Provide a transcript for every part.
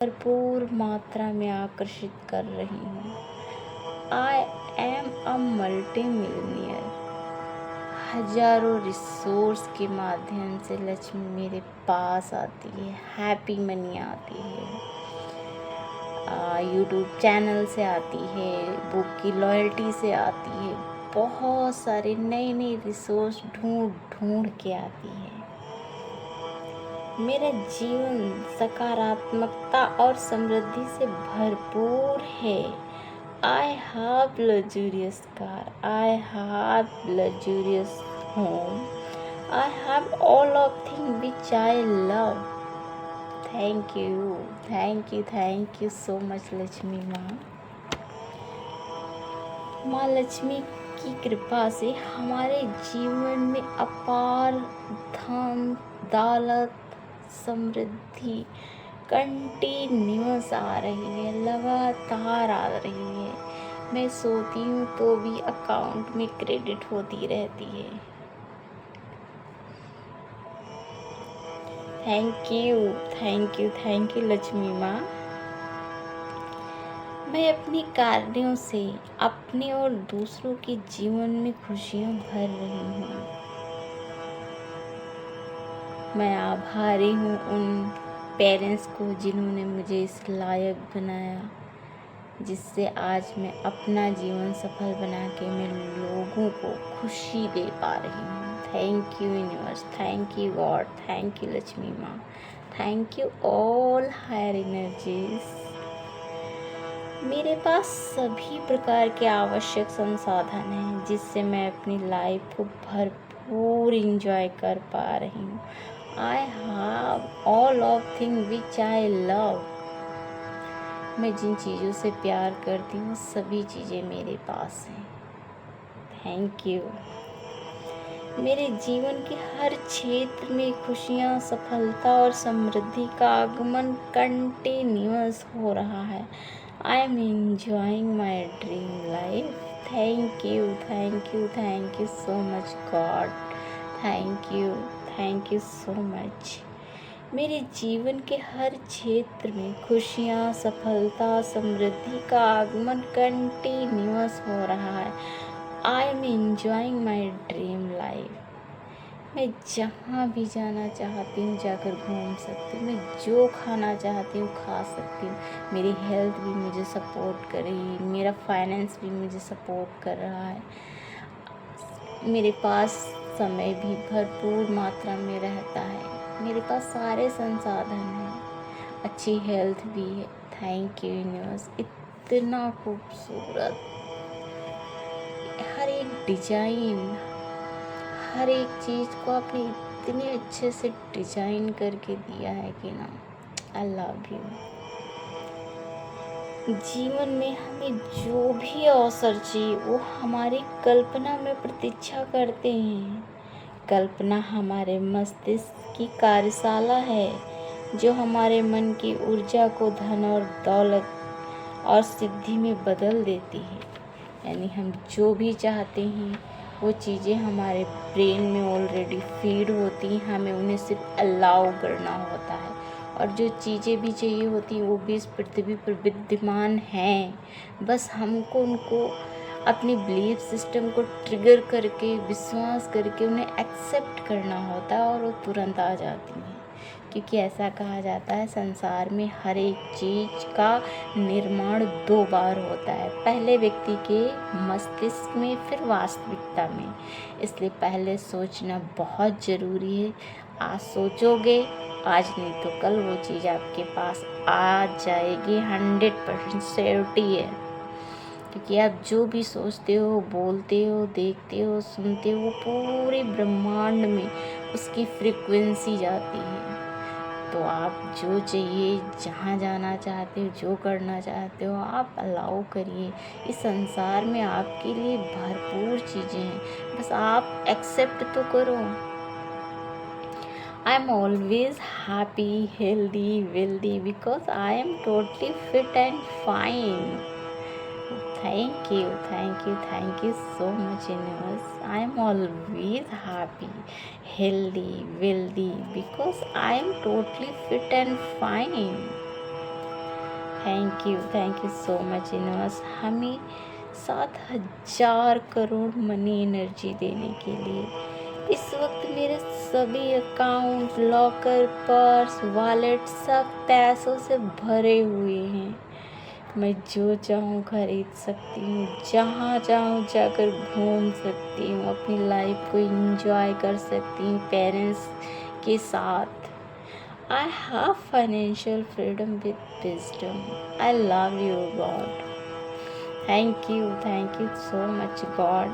भरपूर मात्रा में आकर्षित कर रही हूँ। I am a multi millionaire. हजारों रिसोर्स के माध्यम से लक्ष्मी मेरे पास आती है, हैप्पी मनी आती है, यूट्यूब चैनल से आती है, बुक की लॉयल्टी से आती है, बहुत सारे नए नए रिसोर्स ढूंढ ढूंढ के आती है। मेरा जीवन सकारात्मकता और समृद्धि से भरपूर है। I have luxurious car, I have luxurious home, I have all of thing which I love. Thank you so much Lakshmi माँ। माँ लक्ष्मी की कृपा से हमारे जीवन में अपार धन दौलत समृद्धि कंटिन्यूअस आ रही है, लगातार आ रही है। मैं सोती हूँ तो भी अकाउंट में क्रेडिट होती रहती है। थैंक यू लक्ष्मी माँ। मैं अपने कार्यों से अपने और दूसरों के जीवन में खुशियाँ भर रही हूँ। मैं आभारी हूँ उन पेरेंट्स को जिन्होंने मुझे इस लायक बनाया, जिससे आज मैं अपना जीवन सफल बना के मैं लोगों को खुशी दे पा रही हूँ। Thank you universe, thank you God, thank you Lakshmi Maa, thank you all higher energies. मेरे पास सभी प्रकार के आवश्यक संसाधन हैं जिससे मैं अपनी लाइफ को भरपूर इंजॉय कर पा रही हूँ। I have all of thing which I love. मैं जिन चीज़ों से प्यार करती हूँ सभी चीज़ें मेरे पास हैं। Thank you. मेरे जीवन के हर क्षेत्र में खुशियाँ, सफलता और समृद्धि का आगमन कंटिन्यूअस हो रहा है। I am enjoying my dream life. Thank you so much God. Thank you so much. मेरे जीवन के हर क्षेत्र में खुशियाँ, सफलता, समृद्धि का आगमन कंटिन्यूअस हो रहा है। I am enjoying my dream life. मैं जहाँ भी जाना चाहती हूँ जाकर घूम सकती हूँ, मैं जो खाना चाहती हूँ खा सकती हूँ। मेरी हेल्थ भी मुझे सपोर्ट कर रही है, मेरा फाइनेंस भी मुझे सपोर्ट कर रहा है। मेरे पास समय भी भरपूर मात्रा में रहता है, मेरे पास सारे संसाधन हैं, अच्छी हेल्थ भी है। Thank you universe. इतना खूबसूरत हर एक डिजाइन, हर एक चीज़ को आपने इतने अच्छे से डिजाइन करके दिया है कि ना, आई लव यू। जीवन में हमें जो भी अवसर चाहिए वो हमारी कल्पना में प्रतीक्षा करते हैं। कल्पना हमारे मस्तिष्क की कार्यशाला है जो हमारे मन की ऊर्जा को धन और दौलत और सिद्धि में बदल देती है। यानी हम जो भी चाहते हैं वो चीज़ें हमारे ब्रेन में ऑलरेडी फीड होती हैं, हमें उन्हें सिर्फ अलाउ करना होता है। और जो चीज़ें भी चाहिए होती हैं वो भी इस पृथ्वी पर विद्यमान हैं, बस हमको उनको अपनी बिलीफ सिस्टम को ट्रिगर करके, विश्वास करके उन्हें एक्सेप्ट करना होता है और वो तुरंत आ जाती हैं। क्योंकि ऐसा कहा जाता है संसार में हर एक चीज़ का निर्माण 2 बार होता है, पहले व्यक्ति के मस्तिष्क में, फिर वास्तविकता में। इसलिए पहले सोचना बहुत ज़रूरी है। आज सोचोगे, आज नहीं तो कल वो चीज़ आपके पास आ जाएगी। 100% श्योरिटी है। क्योंकि आप जो भी सोचते हो, बोलते हो, देखते हो, सुनते हो, पूरे ब्रह्मांड में उसकी फ्रीक्वेंसी जाती है। तो आप जो चाहिए, जहाँ जाना चाहते हो, जो करना चाहते हो, आप अलाउ करिए। इस संसार में आपके लिए भरपूर चीज़ें हैं, बस आप एक्सेप्ट तो करो। I am always happy, healthy, wealthy because I am totally fit and fine. Thank you so much universe. I am always happy, healthy, wealthy because I am totally fit and fine. Thank you so much universe हमें 7,000 crore money energy देने के लिए। इस वक्त मेरे सभी account, locker, purse, wallet सब पैसों से भरे हुए हैं। मैं जो चाहूँ खरीद सकती हूँ, जहाँ चाहूँ जाकर घूम सकती हूँ, अपनी लाइफ को एंजॉय कर सकती हूँ पेरेंट्स के साथ। I have financial freedom with wisdom. I love you, God. Thank you so much, God.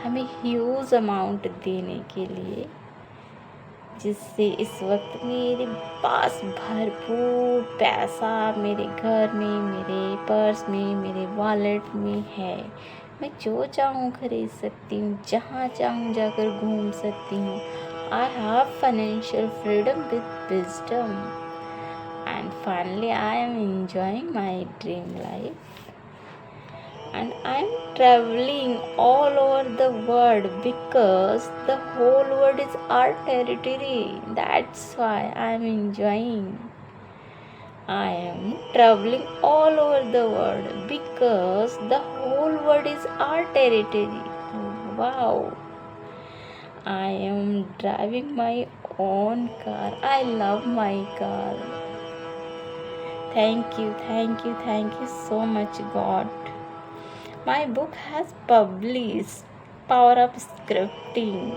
हमें ह्यूज अमाउंट देने के लिए, जिससे इस वक्त मेरे पास भरपूर पैसा मेरे घर में, मेरे पर्स में, मेरे वॉलेट में है। मैं जो चाहूँ खरीद सकती हूँ, जहाँ चाहूँ जाकर घूम सकती हूँ। I have financial freedom with wisdom. And finally, I am enjoying my dream life. And I am traveling all over the world because the whole world is our territory. That's why I am enjoying. I am traveling all over the world because the whole world is our territory. Wow. I am driving my own car. I love my car. Thank you so much, God. My book has published. Power of Scripting.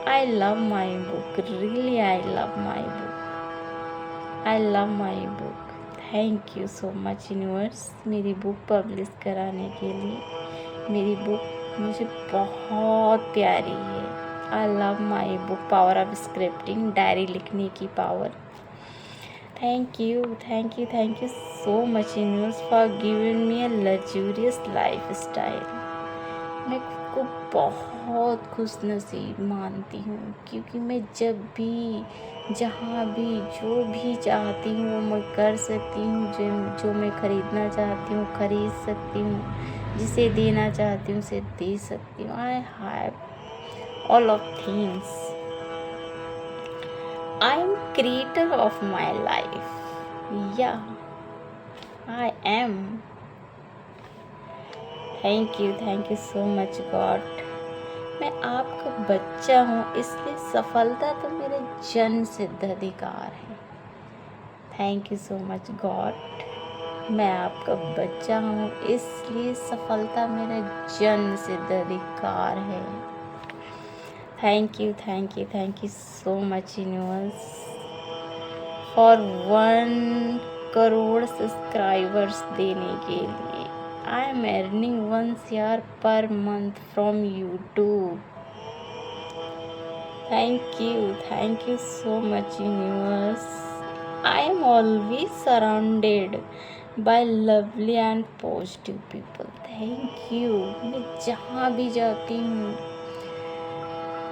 I love my book. Really, I love my book. I love my book. Thank you so much, universe, मेरी book publish कराने के लिए। मेरी book मुझे बहुत प्यारी है। आई love my book power of scripting, diary लिखने की power. Thank you so much universe for giving me a luxurious life style. मैं खुद को बहुत खुश नसीब मानती हूँ, क्योंकि मैं जब भी, जहाँ भी, जो भी चाहती हूँ वो मैं कर सकती हूँ। जो मैं खरीदना चाहती हूँ खरीद सकती हूँ, जिसे देना चाहती हूँ उसे दे सकती हूँ। I have all of things. I am creator of my life. Yeah, I am. Thank you so much, God. मैं आपका बच्चा हूँ, इसलिए सफलता तो मेरे जन्म सिद्ध अधिकार है। Thank you so much, God. मैं आपका बच्चा हूँ, इसलिए सफलता मेरा जन्म सिद्ध अधिकार है। Thank you so much universe for 1 crore subscribers देने के लिए। I am earning 1 CR per month from YouTube. Thank you so much universe. I am always surrounded by lovely and positive people. Thank you. मैं जहाँ भी जाती हूँ,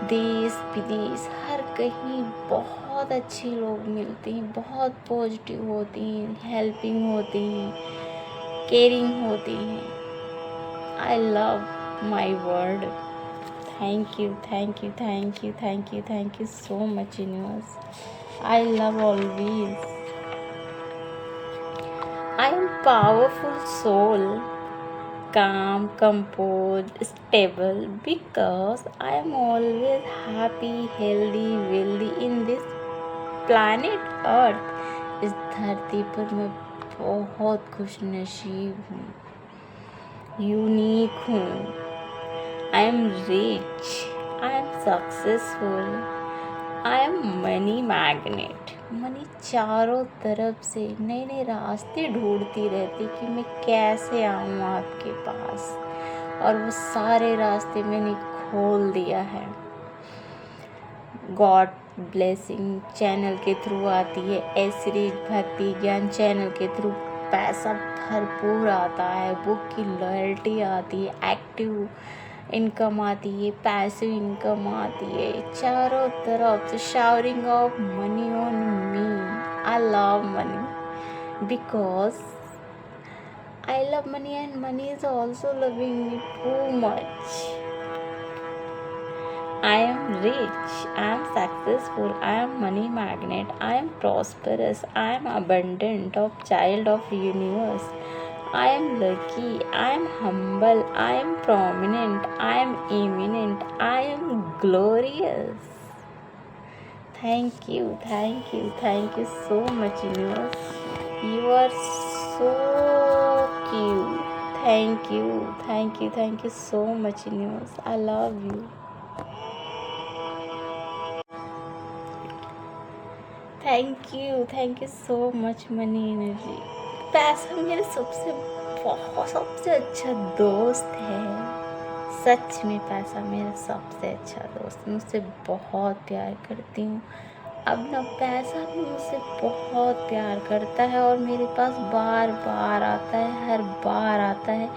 देश विदेश हर कहीं बहुत अच्छे लोग मिलते हैं, बहुत पॉजिटिव होती हैं, हेल्पिंग होती हैं, केयरिंग होती हैं। I love my world. Thank you so much universe. I love always. I am powerful soul, calm, composed, stable, because I am always happy, healthy, wealthy in this planet Earth। इस धरती पर मैं बहुत खुश नसीब हूँ, यूनिक हूँ। I am rich, I am successful, I am money magnet. Money चारों तरफ से नए नए रास्ते ढूंढती रहती कि मैं कैसे आऊँ आपके पास, और वो सारे रास्ते मैंने खोल दिया है। गॉड ब्लेसिंग चैनल के थ्रू आती है, सीरीज भक्ति ज्ञान चैनल के थ्रू पैसा भरपूर आता है, बुक की लॉयल्टी आती है, एक्टिव इनकम आती है, पैसिव इनकम आती है, चारों तरफ से showering of money on me. I love money because I love money and money is also loving me too much. I am rich, I am successful, I am money magnet, I am prosperous, I am abundant of child of universe. I am lucky, I am humble, I am prominent, I am eminent, I am glorious. Thank you, thank you, thank you so much, universe. You are so cute. Thank you, thank you, thank you so much, universe. I love you. Thank you so much money energy. पैसा मेरा सबसे अच्छा दोस्त है। सच में पैसा मेरा सबसे अच्छा दोस्त, मुझसे बहुत प्यार करती हूँ। अब ना पैसा भी मुझसे बहुत प्यार करता है और मेरे पास बार बार आता है, हर बार आता है,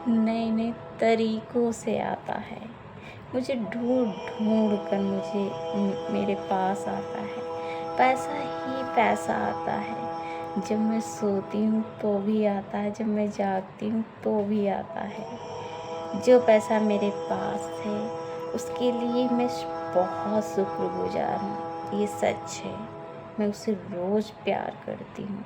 नए नए तरीक़ों से आता है। मुझे ढूंढ ढूंढ कर मेरे पास आता है। पैसा ही पैसा आता है। जब मैं सोती हूँ तो भी आता है, जब मैं जागती हूँ तो भी आता है। जो पैसा मेरे पास है उसके लिए मैं बहुत शुक्रगुजार हूँ। ये सच है, मैं उसे रोज़ प्यार करती हूँ।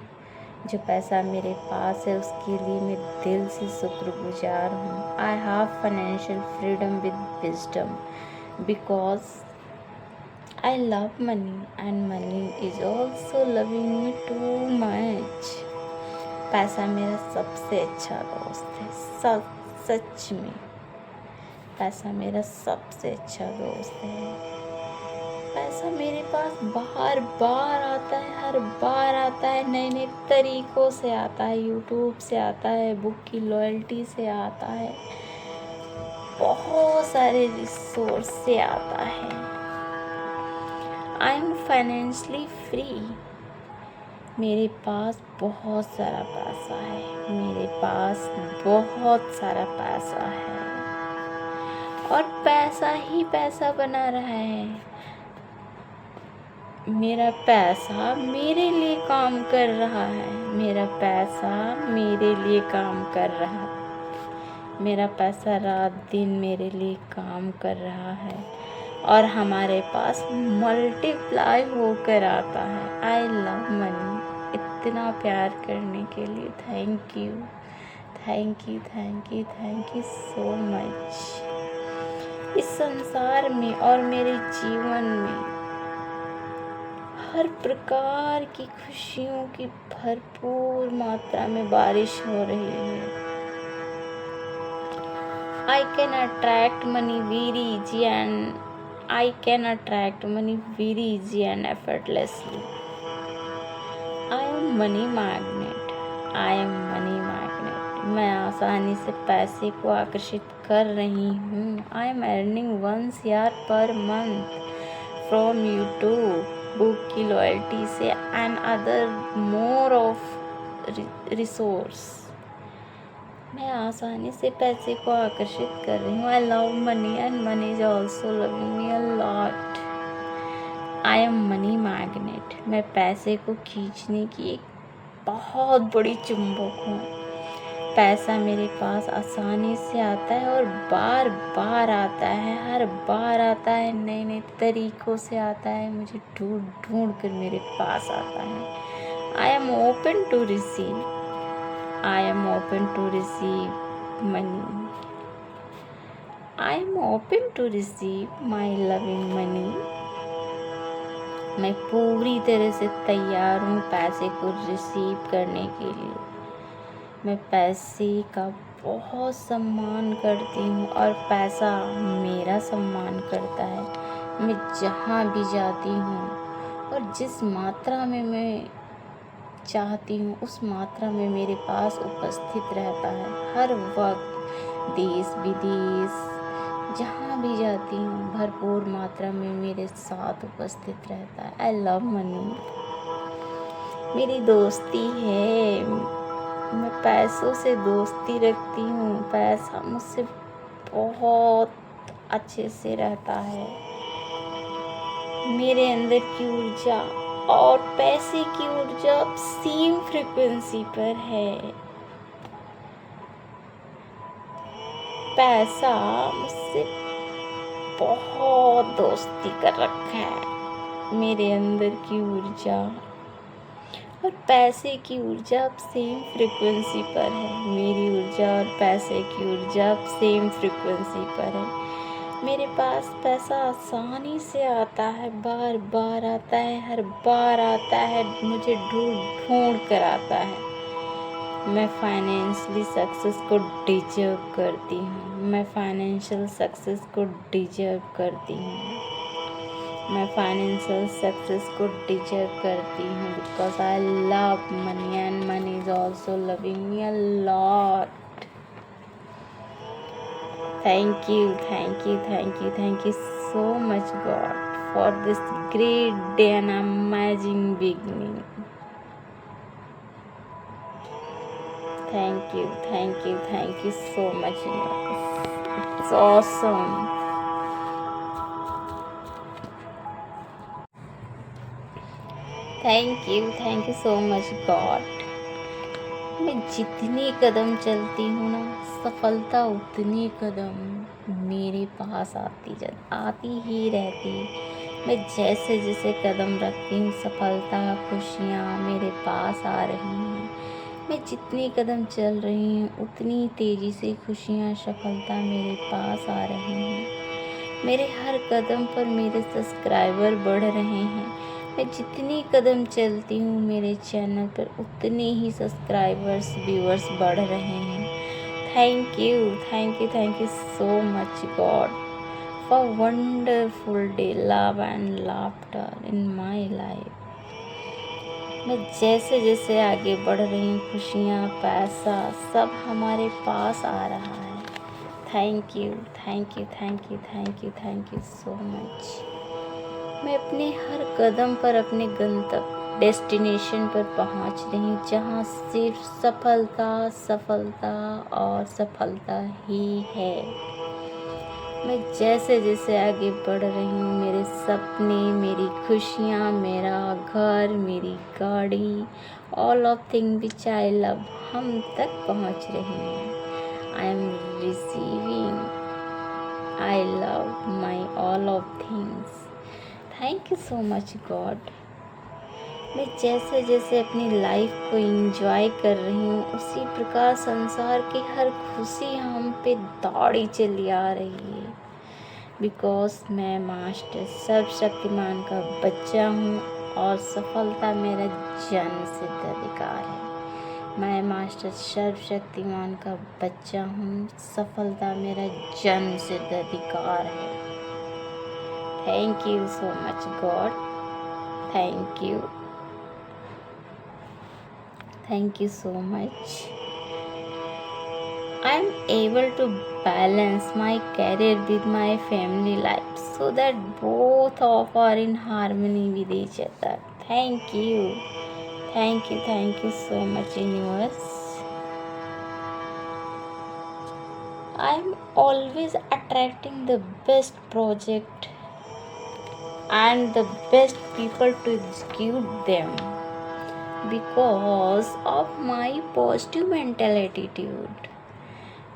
जो पैसा मेरे पास है उसके लिए मैं दिल से शुक्रगुजार हूँ। I have financial freedom with wisdom because I love money and money is also loving me too much. पैसा मेरा सबसे अच्छा दोस्त है। सच में पैसा मेरा सबसे अच्छा दोस्त है। पैसा मेरे पास बार बार आता है, हर बार आता है, नए नए तरीक़ों से आता है। यूट्यूब से आता है, बुक की लॉयल्टी से आता है, बहुत सारे रिसोर्स से आता है। I M financially free. मेरे पास बहुत सारा पैसा है, मेरे पास बहुत सारा पैसा है और पैसा ही पैसा बना रहा है। मेरा पैसा मेरे लिए काम कर रहा है, मेरा पैसा मेरे लिए काम कर रहा है। मेरा पैसा रात दिन मेरे लिए काम कर रहा है और हमारे पास मल्टीप्लाई होकर आता है। I love money. इतना प्यार करने के लिए thank you, thank you, thank you, thank you so much. इस संसार में और मेरे जीवन में हर प्रकार की खुशियों की भरपूर मात्रा में बारिश हो रही है। I can attract money very easy and I can attract money very easy and effortlessly. I am money magnet. I am money magnet. मैं आसानी से पैसे को आकर्षित कर रही हूँ। I am earning 1 CR per month from YouTube, book की लॉयल्टी से and other more of resource. मैं आसानी से पैसे को आकर्षित कर रही हूँ। I love money and money is also loving me a lot. I am money magnet. मैं पैसे को खींचने की एक बहुत बड़ी चुंबक हूँ। पैसा मेरे पास आसानी से आता है और बार बार आता है, हर बार आता है, नए नए तरीक़ों से आता है, मुझे ढूंढ ढूंढ कर मेरे पास आता है। I am open to receive. I am open to receive money. I am open to receive my loving money. मैं पूरी तरह से तैयार हूँ पैसे को रिसीव करने के लिए। मैं पैसे का बहुत सम्मान करती हूँ और पैसा मेरा सम्मान करता है। मैं जहाँ भी जाती हूँ और जिस मात्रा में मैं चाहती हूँ उस मात्रा में मेरे पास उपस्थित रहता है। हर वक्त देश विदेश जहाँ भी जाती हूँ भरपूर मात्रा में मेरे साथ उपस्थित रहता है। I love money. मेरी दोस्ती है, मैं पैसों से दोस्ती रखती हूँ। पैसा मुझसे बहुत अच्छे से रहता है। मेरे अंदर की ऊर्जा और पैसे की ऊर्जा सेम फ्रीक्वेंसी पर है। पैसा मुझसे बहुत दोस्ती कर रखा है। मेरे अंदर की ऊर्जा और पैसे की ऊर्जा अब सेम फ्रिक्वेंसी पर है। मेरी ऊर्जा और पैसे की ऊर्जा अब सेम फ्रिक्वेंसी पर है। मेरे पास पैसा आसानी से आता है, बार बार आता है, हर बार आता है, मुझे ढूंढ ढूंढ कर आता है। मैं फाइनेंशियली सक्सेस को डिजर्व करती हूँ। मैं फाइनेंशियल सक्सेस को डिजर्व करती हूँ। मैं फाइनेंशियल सक्सेस को डिजर्व करती हूँ because I love money and money is also loving me a lot. Thank you, thank you, thank you, thank you so much, God, for this great day and amazing beginning. Thank you, thank you, thank you so much, universe. It's awesome. Thank you so much, God. मैं जितनी कदम चलती हूँ ना, सफलता उतनी कदम मेरे पास आती ही रहती। मैं जैसे जैसे कदम रखती हूँ, सफलता खुशियाँ मेरे पास आ रही हैं। मैं जितनी कदम चल रही हूँ, उतनी तेज़ी से खुशियाँ सफलता मेरे पास आ रही हैं। मेरे हर कदम पर मेरे सब्सक्राइबर बढ़ रहे हैं। मैं जितनी कदम चलती हूँ, मेरे चैनल पर उतने ही सब्सक्राइबर्स व्यूअर्स बढ़ रहे हैं। Thank you so much, God, for wonderful day, love and laughter in my life. मैं जैसे जैसे आगे बढ़ रही हूँ, खुशियाँ, पैसा सब हमारे पास आ रहा है। Thank you so much. मैं अपने हर कदम पर अपने गंतव्य डेस्टिनेशन पर पहुंच रही हूँ, जहाँ सिर्फ सफलता और सफलता ही है। मैं जैसे जैसे आगे बढ़ रही हूँ, मेरे सपने, मेरी खुशियाँ, मेरा घर, मेरी गाड़ी, all of thing which I love हम तक पहुँच रही हैं। I am receiving, I love my all of things. Thank you so much, God. मैं जैसे जैसे अपनी लाइफ को एंजॉय कर रही हूँ, उसी प्रकार संसार की हर खुशी हम पे दौड़ी चली आ रही है। बिकॉज मैं मास्टर सर्वशक्तिमान का बच्चा हूँ और सफलता मेरा जन्म सिद्ध अधिकार है। मैं मास्टर सर्वशक्तिमान का बच्चा हूँ, सफलता मेरा जन्म सिद्ध अधिकार है। Thank you so much, God. Thank you so much. I am able to balance my career with my family life so that both of are in harmony with each other. Thank you so much, universe. I am always attracting the best project and the best people to execute them because of my positive mental attitude.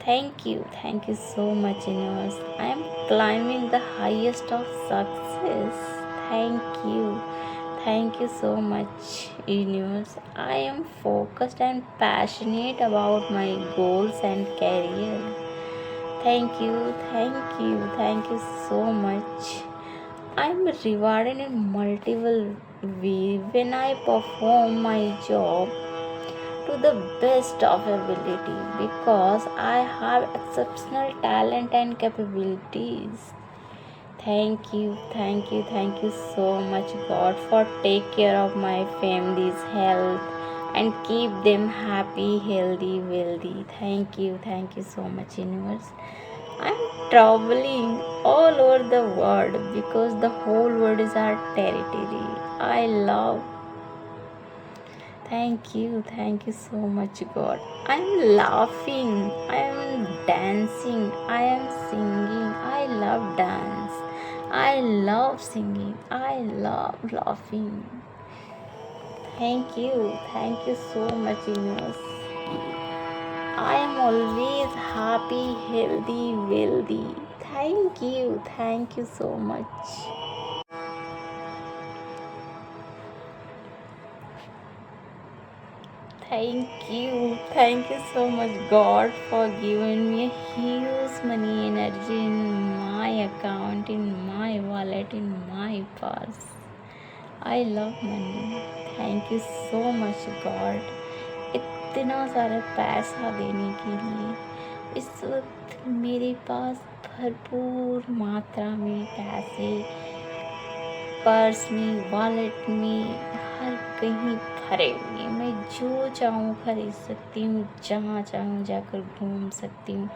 Thank you so much, universe. I am climbing the highest of success. Thank you so much, universe. I am focused and passionate about my goals and career. Thank you so much. I am rewarded in multiple ways when I perform my job to the best of ability because I have exceptional talent and capabilities. Thank you so much, God, for take care of my family's health and keep them happy, healthy, wealthy. Thank you so much, universe. I'm traveling all over the world because the whole world is our territory. I love. Thank you so much, God. I'm laughing, I am dancing, I am singing. I love dance, I love singing, I love laughing. Thank you so much, universe. I am always happy, healthy, wealthy. Thank you so much. Thank you so much, God, for giving me a huge money energy in my account, in my wallet, in my purse. I love money. Thank you so much, God. इतना सारा पैसा देने के लिए इस वक्त मेरे पास भरपूर मात्रा में पैसे पर्स में, वॉलेट में, हर कहीं भरे हुए। मैं जो चाहूँ खरीद सकती हूँ, जहाँ चाहूँ जाकर घूम सकती हूँ,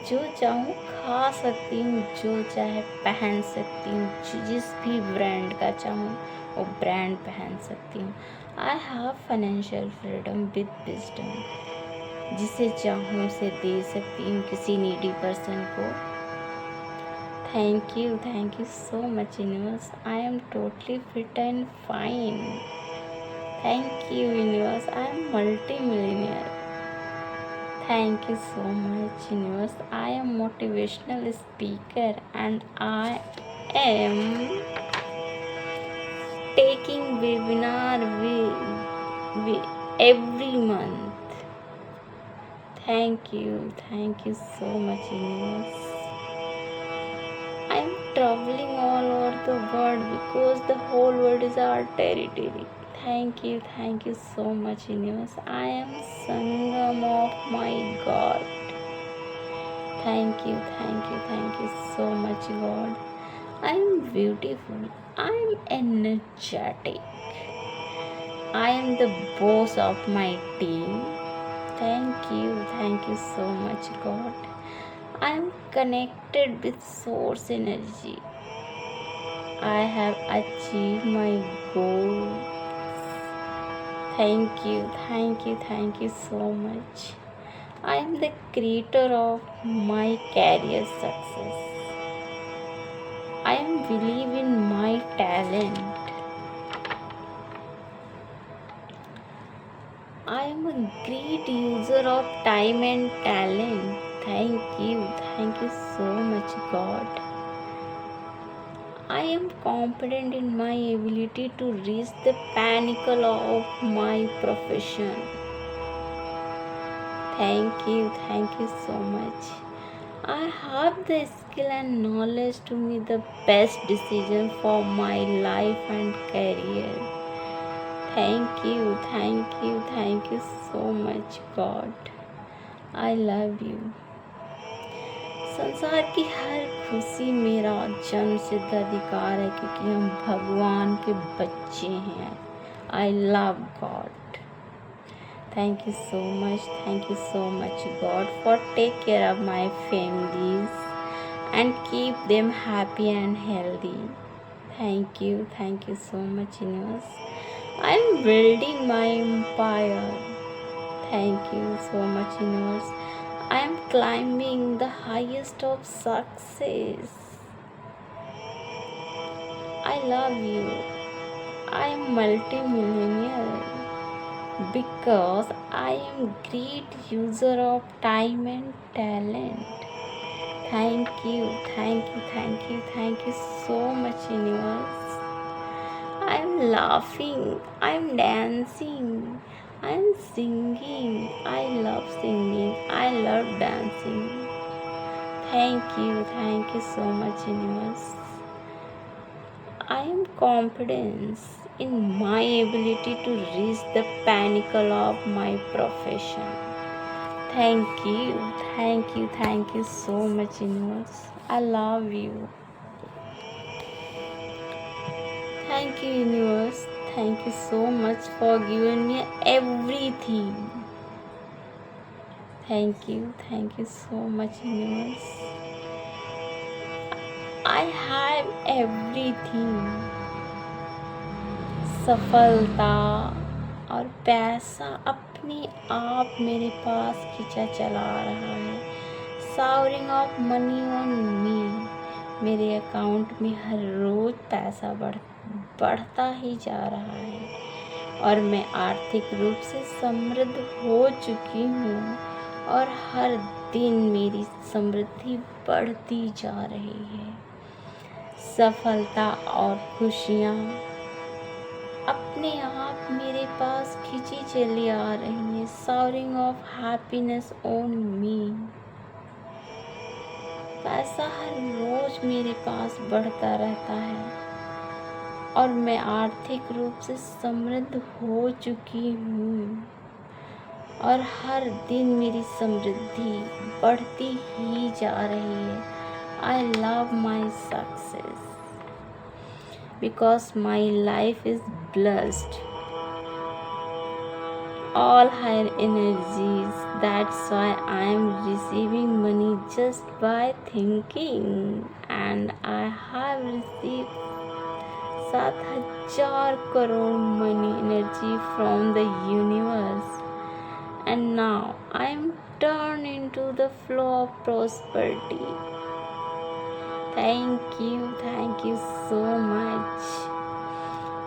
जो चाहूँ खा सकती हूँ, जो चाहे पहन सकती हूँ, जिस भी ब्रांड का चाहूँ वो ब्रांड पहन सकती हूँ। I have financial freedom with wisdom. जिसे चाहूँ उसे दे सकती हूँ किसी नीडी पर्सन को। Thank you so much, universe. I am totally fit and fine. Thank you, universe. I am multi-millionaire. Thank you so much, universe. I am motivational speaker and I am taking webinar every month. Thank you so much, universe. I am traveling all over the world because the whole world is our territory. Thank you so much, universe. I am Sangam of my God. Thank you so much, God. I am beautiful. I am energetic. I am the boss of my team. Thank you so much, God. I am connected with source energy. I have achieved my goals. Thank you so much. I am the creator of my career success. I am believe in my talent. I am a great user of time and talent. Thank you so much, God. I am confident in my ability to reach the pinnacle of my profession. Thank you so much. I have the skill and knowledge to make the best decision for my life and career. Thank you so much, God. I love you. संसार की हर खुशी मेरा जन्म सिद्ध अधिकार है क्योंकि हम भगवान के बच्चे हैं। I love God. Thank you so much, God, for take care of my families and keep them happy and healthy. Thank you so much, universe. I am building my empire. Thank you so much, universe. I am climbing the highest of success. I love you. I am multi-millionaire because I am great user of time and talent. Thank you so much, universe. I am laughing. I am dancing. I am singing. I love singing. I love dancing. Thank you so much, universe. I am confident in my ability to reach the pinnacle of my profession. Thank you so much, universe. I love you. Thank you, universe. Thank you so much for giving me everything. Thank you so much, universe. I have everything. सफलता और पैसा अपने आप मेरे पास खींचा चला रहा है। Showering of money on me. मेरे अकाउंट में हर रोज पैसा बढ़ता ही जा रहा है और मैं आर्थिक रूप से समृद्ध हो चुकी हूँ और हर दिन मेरी समृद्धि बढ़ती जा रही है। सफलता और खुशियाँ अपने आप मेरे पास खिंची चली आ रही हैं। Showering of happiness on me. पैसा हर रोज मेरे पास बढ़ता रहता है और मैं आर्थिक रूप से समृद्ध हो चुकी हूँ और हर दिन मेरी समृद्धि बढ़ती ही जा रही है। आई love my success because my life is blessed. All higher energies, that's why I am receiving money just by thinking, and I have received 7,000 crore money energy from the universe, and now I am turned into the flow of prosperity. Thank you so much.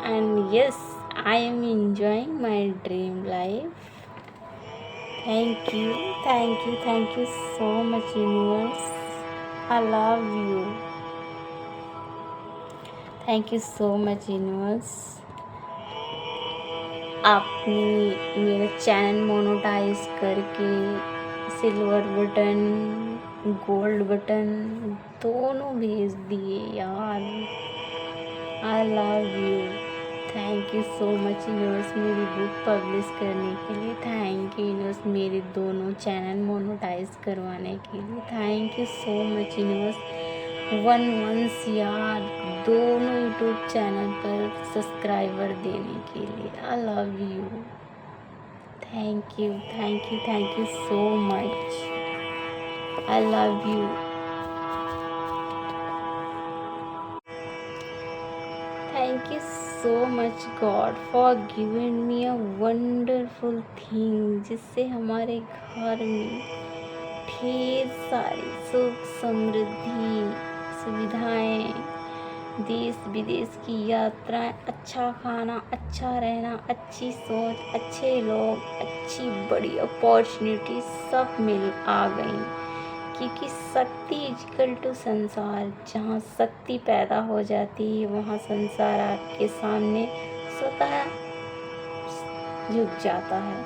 And yes, I am enjoying my dream life. Thank you so much universe. I love you. Thank you so much universe. आपने मेरा channel monetise करके silver button, gold button दोनों भेज दिए यार। आई love you. Thank you so much universe मेरी book publish करने के लिए। थैंक यू यूनिवर्स मेरे दोनों चैनल मोनेटाइज करवाने के लिए। Thank you so much universe. Once यार दोनों यूट्यूब चैनल पर सब्सक्राइबर देने के लिए। I love you. Thank you so much. I love you. Thank you so much God for giving me a wonderful thing जिससे हमारे घर में ढेर सारी सुख समृद्धि सुविधाएं, देश विदेश की यात्राएं, अच्छा खाना, अच्छा रहना, अच्छी सोच, अच्छे लोग, अच्छी बड़ी अपॉर्चुनिटी सब मिल आ गई। क्योंकि शक्ति इक्वल टू संसार, जहाँ शक्ति पैदा हो जाती है वहाँ संसार आपके सामने स्वतः झुक जाता है।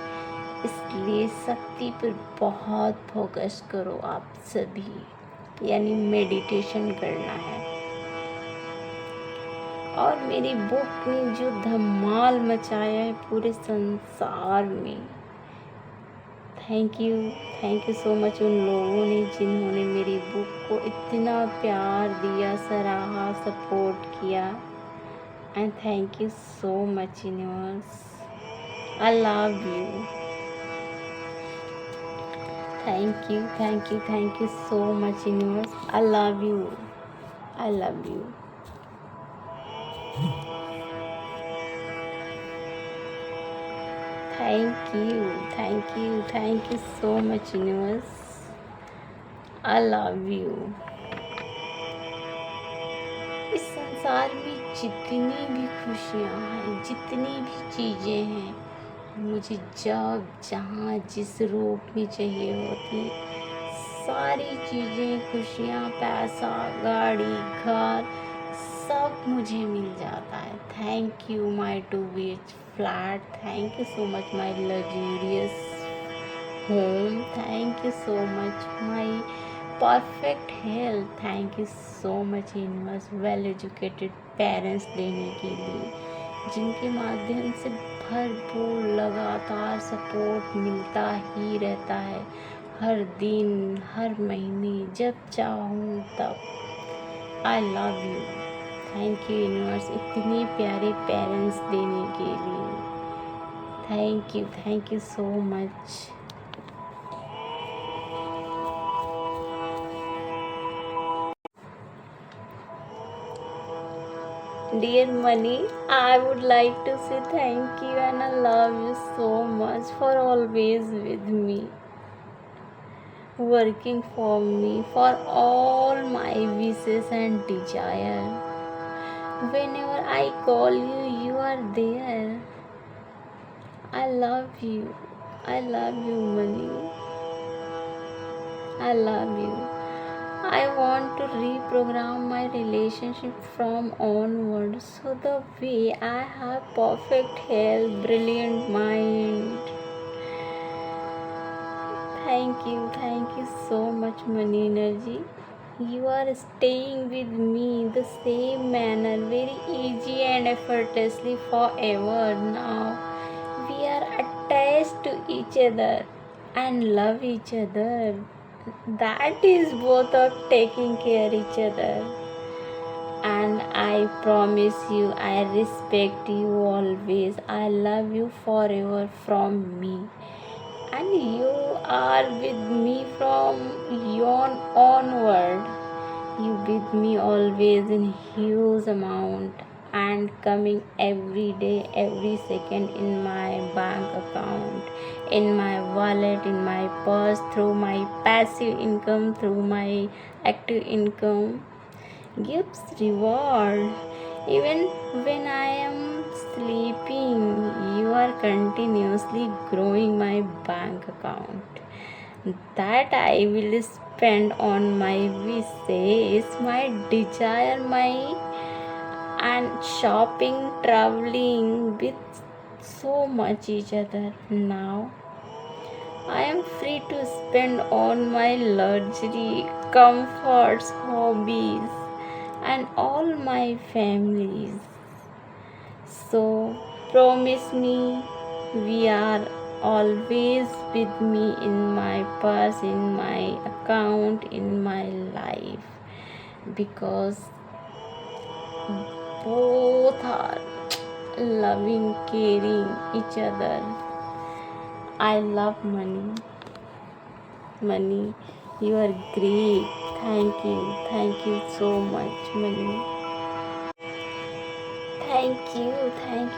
इसलिए शक्ति पर बहुत फोकस करो आप सभी, यानी मेडिटेशन करना है। और मेरी बुक ने जो धमाल मचाया है पूरे संसार में, थैंक यू सो मच उन लोगों ने जिन्होंने मेरी बुक को इतना प्यार दिया, सराहा, सपोर्ट किया। And thank you so much universe. I love you. Thank you so much universe. I love you. I love you. Thank you so much universe. I love you. इस संसार में जितनी भी खुशियाँ हैं, जितनी भी चीज़ें हैं, मुझे जब जहाँ जिस रूप में चाहिए होती, सारी चीज़ें, खुशियाँ, पैसा, गाड़ी, घर सब मुझे मिल जाता है। Thank you my 2 BH flat. Thank you so much my luxurious home. Thank you so much my perfect health. Thank you so much universe well educated parents देने के लिए, जिनके माध्यम से भरपूर लगातार सपोर्ट मिलता ही रहता है, हर दिन, हर महीने, जब चाहूँ तब। आई love you. Thank you universe इतने प्यारे पेरेंट्स देने के लिए। Thank you so much. Dear money, I would like to say thank you and I love you so much for always with me, working for me for all my wishes and desire. Whenever I call you, you are there. I love you money. I love you. I want to reprogram my relationship from onward so the way I have perfect health, brilliant mind. Thank you so much, Money Energy. You are staying with me the same manner, very easy and effortlessly forever now. We are attached to each other and love each other. That is both of taking care each other. And I promise you, I respect you always. I love you forever from me. And you are with me from yon onward. You with me always in huge amount and coming every day, every second in my bank account, in my wallet, in my purse, through my passive income, through my active income. Gives reward. Even when I am sleeping, you are continuously growing my bank account. That I will spend on my wishes, my desire, my and shopping, traveling with so much each other. Now I am free to spend on my luxury, comforts, hobbies, and all my families. So promise me we are always with me in my purse, in my account, in my life, because both are loving, caring each other. I love money. Money, you are great. Thank you so much, Money. Thank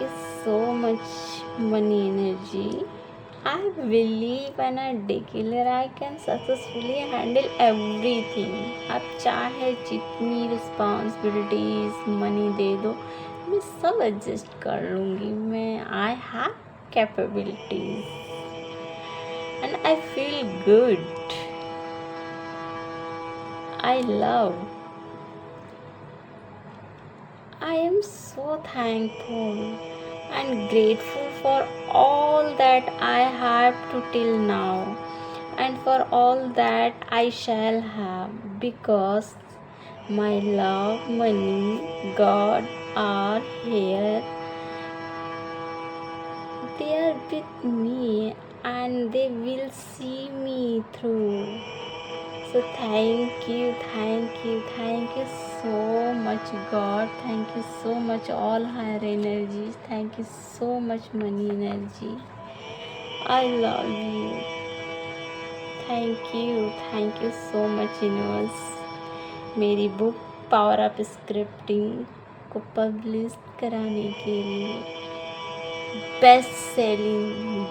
you so much, Money Energy. I believe and I declare I can successfully handle everything. आप चाहे जितनी responsibilities money दे दो, मैं सब adjust कर लूँगी. मैं I have capabilities and I feel good. I love. I am so thankful and grateful for all that I have to till now and for all that I shall have, because my love, money, God are here. They are with me and they will see me through. So thank you so much, God. Thank you so much, all higher energies. Thank you so much, Money Energy. I love you. Thank you so much, universe. मेरी book power of scripting को publish कराने के लिए best selling